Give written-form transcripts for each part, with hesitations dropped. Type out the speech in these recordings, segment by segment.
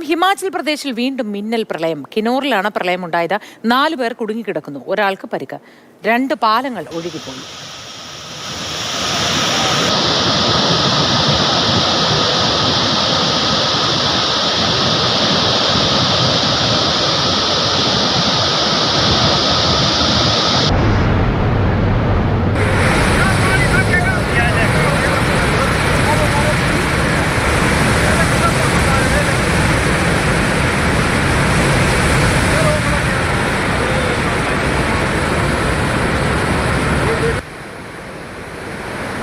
ഹിമാചൽ പ്രദേശിൽ വീണ്ടും മിന്നൽ പ്രളയം. കിന്നോറിലാണ് പ്രളയമുണ്ടായത്. 4 പേർ കുടുങ്ങിക്കിടക്കുന്നു. ഒരാൾക്ക് പരിക്ക്. 2 പാലങ്ങൾ ഒഴുകിപ്പോയി.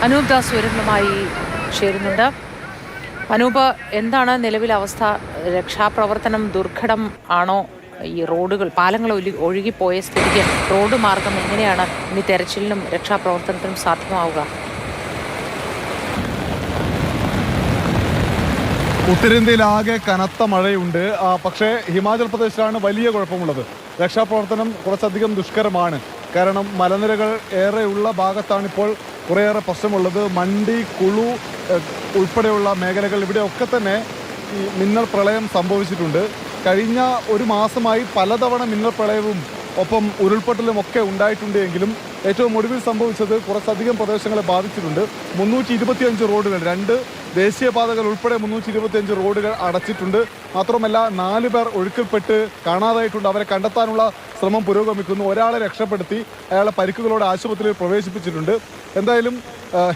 അനൂപ് ദാസ് വിവരങ്ങളുമായി ചേരുന്നുണ്ട്. അനൂപ്, എന്താണ് നിലവിലെ അവസ്ഥ? രക്ഷാപ്രവർത്തനം ദുർഘടം ആണോ? ഈ റോഡുകൾ, പാലങ്ങൾ ഒഴുകിപ്പോയ സ്ഥിതിക്ക് റോഡ് മാർഗം എങ്ങനെയാണ് ഇനി തെരച്ചിലിനും രക്ഷാപ്രവർത്തനത്തിനും സാധ്യമാവുക? ഉത്തരേന്ത്യയിലാകെ കനത്ത മഴയുണ്ട്. പക്ഷേ ഹിമാചൽ പ്രദേശിലാണ് വലിയ കുഴപ്പമുള്ളത്. രക്ഷാപ്രവർത്തനം കുറച്ചധികം ദുഷ്കരമാണ്. കാരണം മലനിരകൾ ഏറെയുള്ള ഭാഗത്താണിപ്പോൾ കുറേയേറെ പ്രശ്നമുള്ളത്. മണ്ഡി, കുളു ഉൾപ്പെടെയുള്ള മേഖലകൾ, ഇവിടെയൊക്കെ തന്നെ ഈ മിന്നൽ പ്രളയം സംഭവിച്ചിട്ടുണ്ട്. കഴിഞ്ഞ ഒരു മാസമായി പലതവണ മിന്നൽ പ്രളയവും ഒപ്പം ഉരുൾപൊട്ടലും ഒക്കെ ഉണ്ടായിട്ടുണ്ട്. എങ്കിലും ഏറ്റവും ഒടുവിൽ സംഭവിച്ചത് കുറച്ചധികം പ്രദേശങ്ങളെ ബാധിച്ചിട്ടുണ്ട്. 325 റോഡുകൾ, 2 ദേശീയപാതകൾ ഉൾപ്പെടെ 325 റോഡുകൾ അടച്ചിട്ടുണ്ട്. മാത്രമല്ല 4 പേർ ഒഴുക്കിൽപ്പെട്ട് കാണാതായിട്ടുണ്ട്. അവരെ കണ്ടെത്താനുള്ള ശ്രമം പുരോഗമിക്കുന്നു. ഒരാളെ രക്ഷപ്പെടുത്തി, അയാളെ പരിക്കുകളോടെ ആശുപത്രിയിൽ പ്രവേശിപ്പിച്ചിട്ടുണ്ട്. എന്തായാലും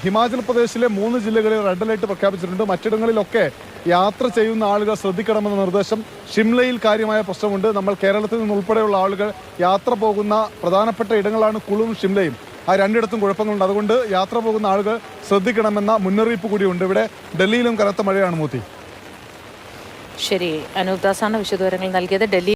ഹിമാചൽ പ്രദേശിലെ 3 ജില്ലകളിൽ റെഡ് അലർട്ട് പ്രഖ്യാപിച്ചിട്ടുണ്ട്. മറ്റിടങ്ങളിലൊക്കെ യാത്ര ചെയ്യുന്ന ആളുകൾ ശ്രദ്ധിക്കണമെന്ന നിർദ്ദേശം. ഷിംലയിൽ കാര്യമായ പ്രശ്നമുണ്ട്. നമ്മൾ കേരളത്തിൽ നിന്ന് ഉൾപ്പെടെയുള്ള ആളുകൾ യാത്ര പോകുന്ന പ്രധാനപ്പെട്ട ഇടങ്ങളാണ് കുളുവും ഷിംലയും. ആ രണ്ടിടത്തും കുഴപ്പങ്ങളുണ്ട്. അതുകൊണ്ട് യാത്ര പോകുന്ന ആളുകൾ ശ്രദ്ധിക്കണമെന്ന മുന്നറിയിപ്പ് കൂടിയുണ്ട്. ഇവിടെ ഡൽഹിയിലും കനത്ത മഴയാണ്. മൂത്തി. ശരി, അനൂപ് ദാസാണ് വിശദവിവരങ്ങൾ നൽകിയത്. ഡൽഹി